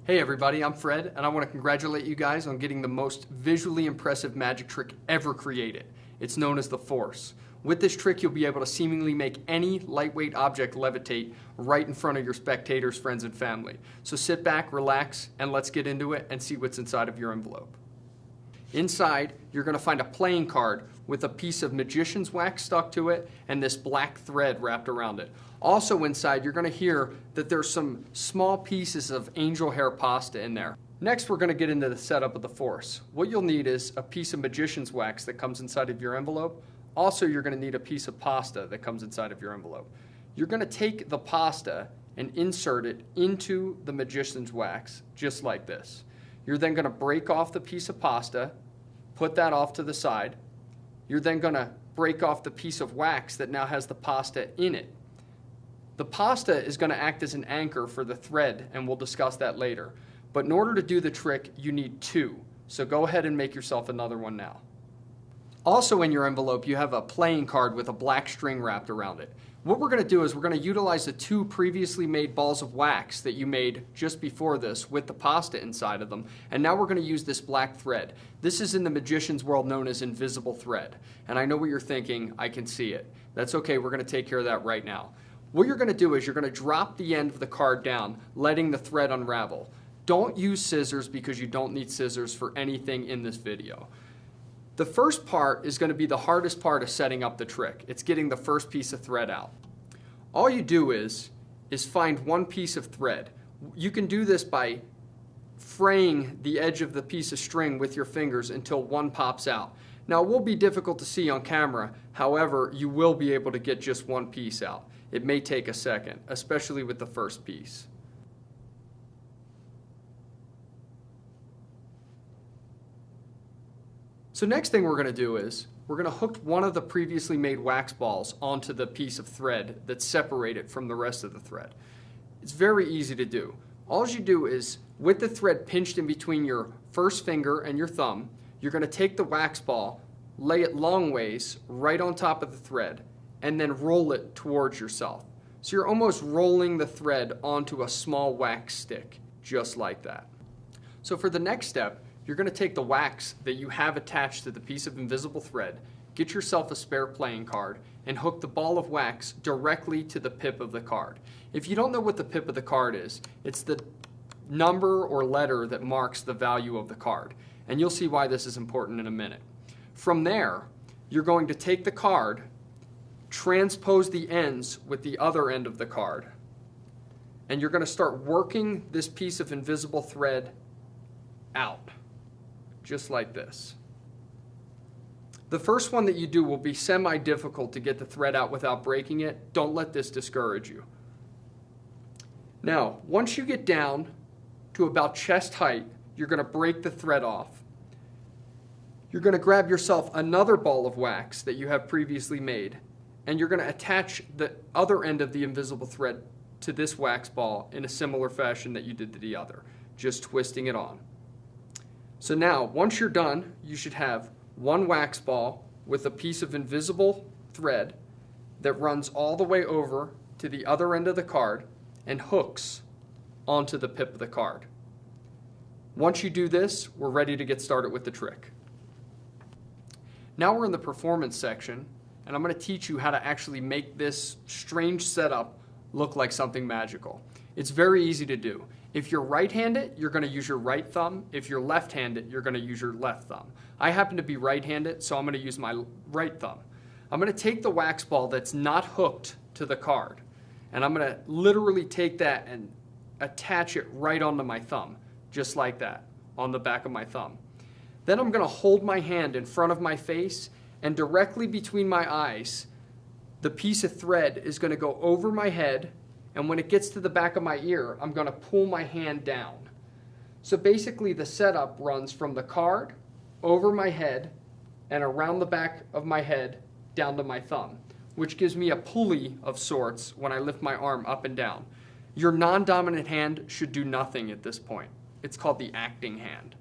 Hey everybody, I'm Fred, and I want to congratulate you guys on getting the most visually impressive magic trick ever created. It's known as the Force. With this trick, you'll be able to seemingly make any lightweight object levitate right in front of your spectators, friends, and family. So sit back, relax, and let's get into it and see what's inside of your envelope. Inside, you're going to find a playing card with a piece of magician's wax stuck to it and this black thread wrapped around it. Also inside, you're going to hear that there's some small pieces of angel hair pasta in there. Next, we're going to get into the setup of the Force. What you'll need is a piece of magician's wax that comes inside of your envelope. Also, you're going to need a piece of pasta that comes inside of your envelope. You're going to take the pasta and insert it into the magician's wax, just like this. You're then going to break off the piece of pasta, put that off to the side. You're then going to break off the piece of wax that now has the pasta in it. The pasta is going to act as an anchor for the thread, and we'll discuss that later. But in order to do the trick, you need two. So go ahead and make yourself another one now. Also in your envelope, you have a playing card with a black string wrapped around it. What we're going to do is we're going to utilize the two previously made balls of wax that you made just before this with the pasta inside of them. And now we're going to use this black thread. This is in the magician's world known as invisible thread. And I know what you're thinking. I can see it. That's okay. We're going to take care of that right now. What you're going to do is you're going to drop the end of the card down, letting the thread unravel. Don't use scissors because you don't need scissors for anything in this video. The first part is going to be the hardest part of setting up the trick. It's getting the first piece of thread out. All you do is find one piece of thread. You can do this by fraying the edge of the piece of string with your fingers until one pops out. Now, it will be difficult to see on camera. However, you will be able to get just one piece out. It may take a second, especially with the first piece. So next thing we're going to do is we're going to hook one of the previously made wax balls onto the piece of thread that's separated from the rest of the thread. It's very easy to do. All you do is, with the thread pinched in between your first finger and your thumb, you're going to take the wax ball, lay it long ways right on top of the thread, and then roll it towards yourself. So you're almost rolling the thread onto a small wax stick, just like that. So for the next step, you're going to take the wax that you have attached to the piece of invisible thread, get yourself a spare playing card, and hook the ball of wax directly to the pip of the card. If you don't know what the pip of the card is, it's the number or letter that marks the value of the card. And you'll see why this is important in a minute. From there, you're going to take the card, transpose the ends with the other end of the card, and you're going to start working this piece of invisible thread out, just like this. The first one that you do will be semi-difficult to get the thread out without breaking it. Don't let this discourage you. Now, once you get down to about chest height, you're going to break the thread off. You're going to grab yourself another ball of wax that you have previously made, and you're going to attach the other end of the invisible thread to this wax ball in a similar fashion that you did to the other, just twisting it on. So now, once you're done, you should have one wax ball with a piece of invisible thread that runs all the way over to the other end of the card and hooks onto the pip of the card. Once you do this, we're ready to get started with the trick. Now we're in the performance section, and I'm going to teach you how to actually make this strange setup look like something magical. It's very easy to do. If you're right-handed, you're going to use your right thumb. If you're left-handed, you're going to use your left thumb. I happen to be right-handed, so I'm going to use my right thumb. I'm going to take the wax ball that's not hooked to the card, and I'm going to literally take that and attach it right onto my thumb, just like that, on the back of my thumb. Then I'm going to hold my hand in front of my face, and directly between my eyes, the piece of thread is going to go over my head, and when it gets to the back of my ear, I'm going to pull my hand down. So basically the setup runs from the card, over my head, and around the back of my head down to my thumb, which gives me a pulley of sorts when I lift my arm up and down. Your non-dominant hand should do nothing at this point. It's called the acting hand.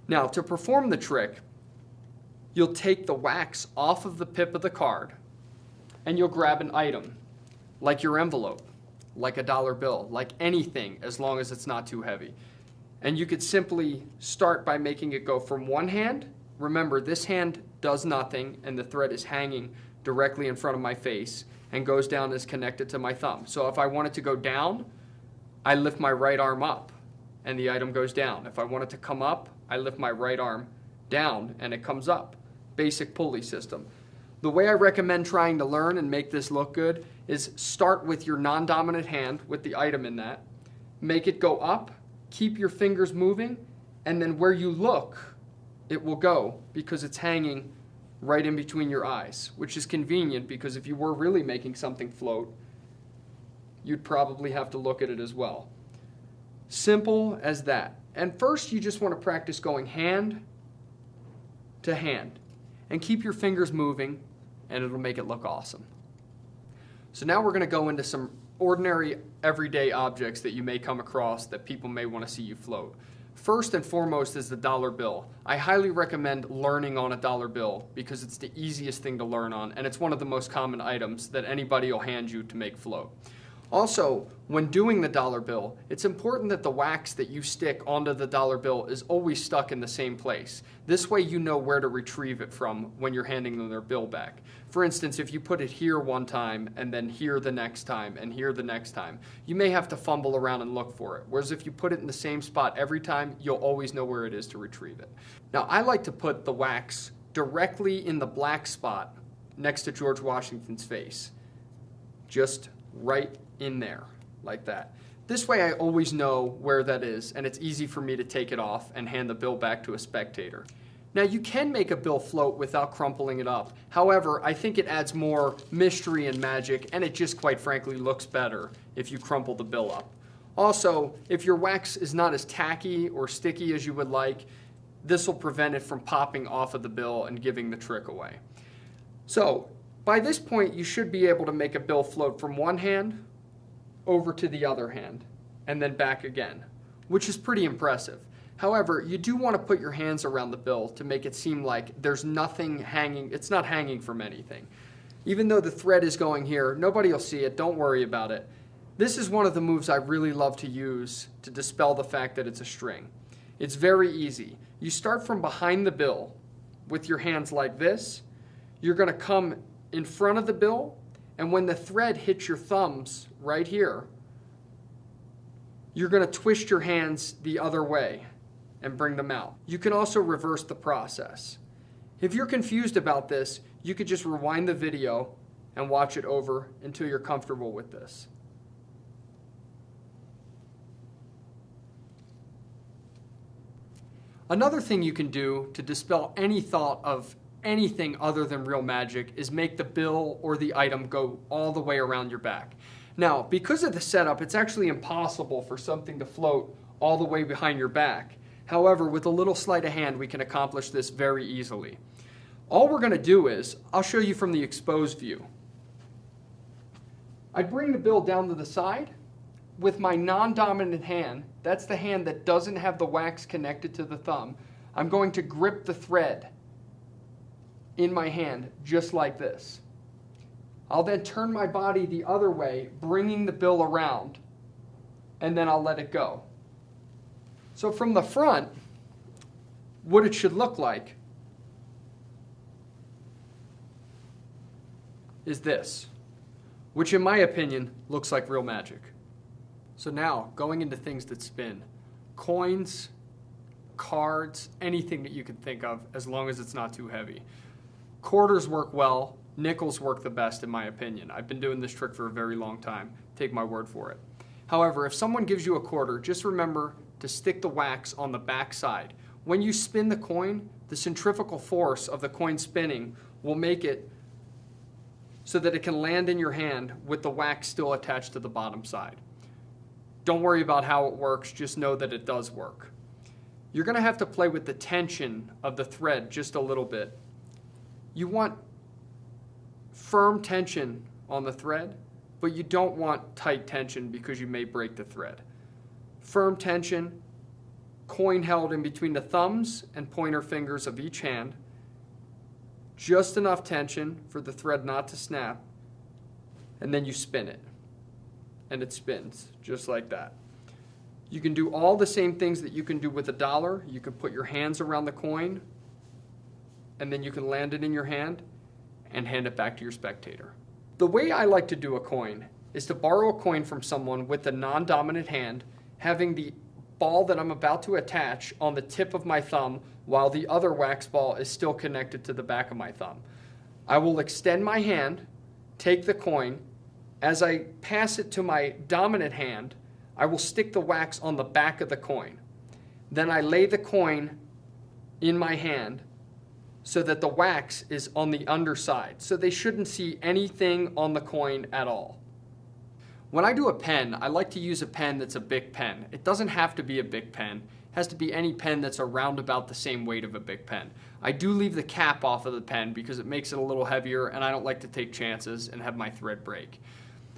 Now, to perform the trick, you'll take the wax off of the pip of the card, and you'll grab an item, like your envelope, like a dollar bill, like anything, as long as it's not too heavy. And you could simply start by making it go from one hand. Remember, this hand does nothing and the thread is hanging directly in front of my face and goes down as connected to my thumb. So if I want it to go down, I lift my right arm up and the item goes down. If I want it to come up, I lift my right arm down and it comes up. Basic pulley system. The way I recommend trying to learn and make this look good is start with your non-dominant hand with the item in that. Make it go up, keep your fingers moving, and then where you look, it will go because it's hanging right in between your eyes, which is convenient because if you were really making something float, you'd probably have to look at it as well. Simple as that. And first you just want to practice going hand to hand and keep your fingers moving and it'll make it look awesome. So now we're going to go into some ordinary everyday objects that you may come across that people may want to see you float. First and foremost is the dollar bill. I highly recommend learning on a dollar bill because it's the easiest thing to learn on and it's one of the most common items that anybody will hand you to make float. Also, when doing the dollar bill, it's important that the wax that you stick onto the dollar bill is always stuck in the same place. This way you know where to retrieve it from when you're handing them their bill back. For instance, if you put it here one time and then here the next time and here the next time, you may have to fumble around and look for it. Whereas if you put it in the same spot every time, you'll always know where it is to retrieve it. Now, I like to put the wax directly in the black spot next to George Washington's face. Just right in there, like that. This way I always know where that is and it's easy for me to take it off and hand the bill back to a spectator. Now you can make a bill float without crumpling it up. However, I think it adds more mystery and magic and it just quite frankly looks better if you crumple the bill up. Also, if your wax is not as tacky or sticky as you would like, this will prevent it from popping off of the bill and giving the trick away. So, by this point you should be able to make a bill float from one hand over to the other hand and then back again, which is pretty impressive. However, you do want to put your hands around the bill to make it seem like there's nothing hanging, it's not hanging from anything. Even though the thread is going here, nobody will see it, don't worry about it. This is one of the moves I really love to use to dispel the fact that it's a string. It's very easy. You start from behind the bill with your hands like this. You're going to come in front of the bill, and when the thread hits your thumbs right here, you're going to twist your hands the other way and bring them out. You can also reverse the process. If you're confused about this, you could just rewind the video and watch it over until you're comfortable with this. Another thing you can do to dispel any thought of anything other than real magic is make the bill or the item go all the way around your back. Now, because of the setup, it's actually impossible for something to float all the way behind your back. However, with a little sleight of hand, we can accomplish this very easily. All we're going to do is, I'll show you from the exposed view. I'd bring the bill down to the side with my non-dominant hand. That's the hand that doesn't have the wax connected to the thumb. I'm going to grip the thread in my hand just like this. I'll then turn my body the other way, bringing the bill around, and then I'll let it go. So from the front, what it should look like is this, which in my opinion looks like real magic. So now, going into things that spin, coins, cards, anything that you can think of as long as it's not too heavy. Quarters work well, nickels work the best in my opinion. I've been doing this trick for a very long time, take my word for it. However, if someone gives you a quarter, just remember to stick the wax on the back side. When you spin the coin, the centrifugal force of the coin spinning will make it so that it can land in your hand with the wax still attached to the bottom side. Don't worry about how it works, just know that it does work. You're going to have to play with the tension of the thread just a little bit. You want firm tension on the thread, but you don't want tight tension because you may break the thread. Firm tension, coin held in between the thumbs and pointer fingers of each hand, just enough tension for the thread not to snap, and then you spin it. And it spins just like that. You can do all the same things that you can do with a dollar. You can put your hands around the coin, and then you can land it in your hand and hand it back to your spectator. The way I like to do a coin is to borrow a coin from someone with a non-dominant hand, having the ball that I'm about to attach on the tip of my thumb while the other wax ball is still connected to the back of my thumb. I will extend my hand, take the coin. As I pass it to my dominant hand, I will stick the wax on the back of the coin. Then I lay the coin in my hand so that the wax is on the underside, so they shouldn't see anything on the coin at all. When I do a pen, I like to use a pen that's a Bic pen. It doesn't have to be a Bic pen. It has to be any pen that's around about the same weight of a Bic pen. I do leave the cap off of the pen because it makes it a little heavier, and I don't like to take chances and have my thread break.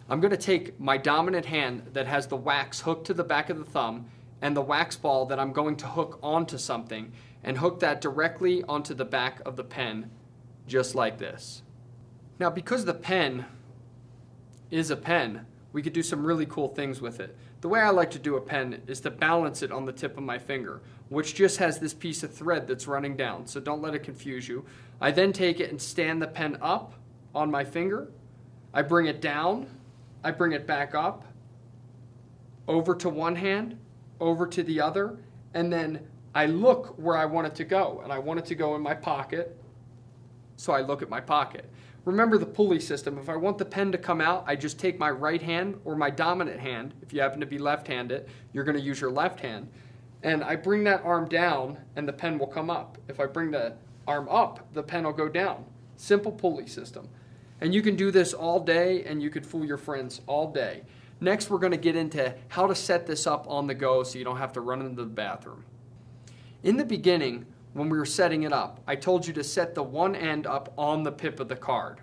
I'm going to take my dominant hand that has the wax hooked to the back of the thumb and the wax ball that I'm going to hook onto something and hook that directly onto the back of the pen, just like this. Now, because the pen is a pen, we could do some really cool things with it. The way I like to do a pen is to balance it on the tip of my finger, which just has this piece of thread that's running down, so don't let it confuse you. I then take it and stand the pen up on my finger. I bring it down, I bring it back up, over to one hand, over to the other, and then I look where I want it to go, and I want it to go in my pocket, so I look at my pocket. Remember the pulley system. If I want the pen to come out, I just take my right hand or my dominant hand. If you happen to be left-handed, you're going to use your left hand. And I bring that arm down, and the pen will come up. If I bring the arm up, the pen will go down. Simple pulley system. And you can do this all day, and you could fool your friends all day. Next, we're going to get into how to set this up on the go so you don't have to run into the bathroom. In the beginning, when we were setting it up, I told you to set the one end up on the pip of the card.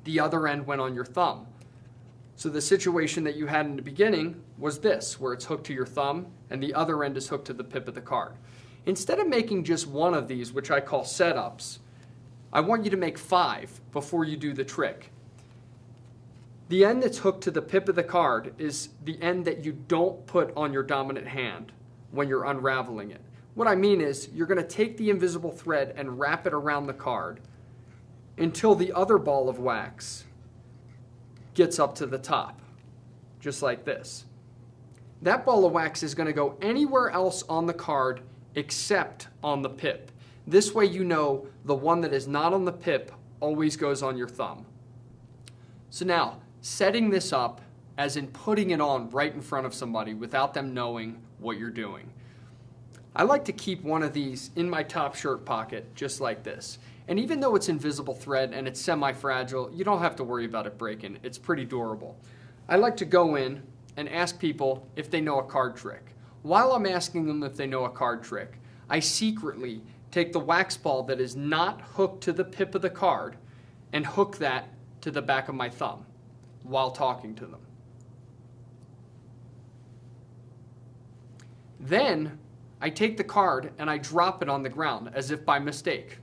The other end went on your thumb. So the situation that you had in the beginning was this, where it's hooked to your thumb and the other end is hooked to the pip of the card. Instead of making just one of these, which I call setups, I want you to make 5 before you do the trick. The end that's hooked to the pip of the card is the end that you don't put on your dominant hand when you're unraveling it. What I mean is, you're going to take the invisible thread and wrap it around the card until the other ball of wax gets up to the top, just like this. That ball of wax is going to go anywhere else on the card except on the pip. This way you know the one that is not on the pip always goes on your thumb. So now, setting this up, as in putting it on right in front of somebody without them knowing what you're doing. I like to keep one of these in my top shirt pocket, just like this. And even though it's invisible thread and it's semi-fragile, you don't have to worry about it breaking. It's pretty durable. I like to go in and ask people if they know a card trick. While I'm asking them if they know a card trick, I secretly take the wax ball that is not hooked to the pip of the card and hook that to the back of my thumb while talking to them. Then I take the card and I drop it on the ground as if by mistake,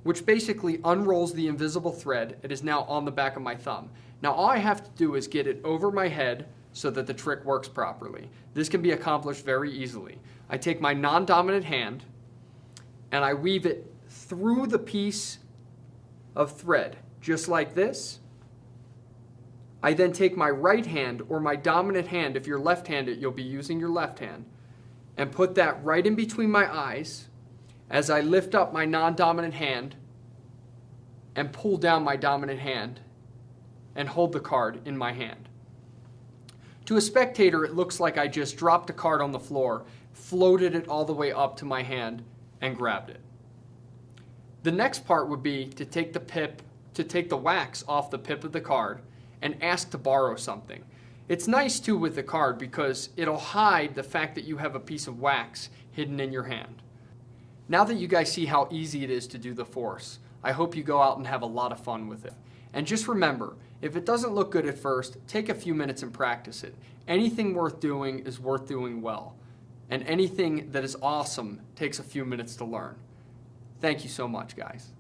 which basically unrolls the invisible thread. It is now on the back of my thumb. Now all I have to do is get it over my head so that the trick works properly. This can be accomplished very easily. I take my non-dominant hand and I weave it through the piece of thread, just like this. I then take my right hand or my dominant hand, if you're left-handed, you'll be using your left hand, and put that right in between my eyes as I lift up my non-dominant hand and pull down my dominant hand and hold the card in my hand. To a spectator, it looks like I just dropped a card on the floor, floated it all the way up to my hand, and grabbed it. The next part would be to take the wax off the pip of the card and ask to borrow something. It's nice too with the card because it'll hide the fact that you have a piece of wax hidden in your hand. Now that you guys see how easy it is to do the force, I hope you go out and have a lot of fun with it. And just remember, if it doesn't look good at first, take a few minutes and practice it. Anything worth doing is worth doing well. And anything that is awesome takes a few minutes to learn. Thank you so much, guys.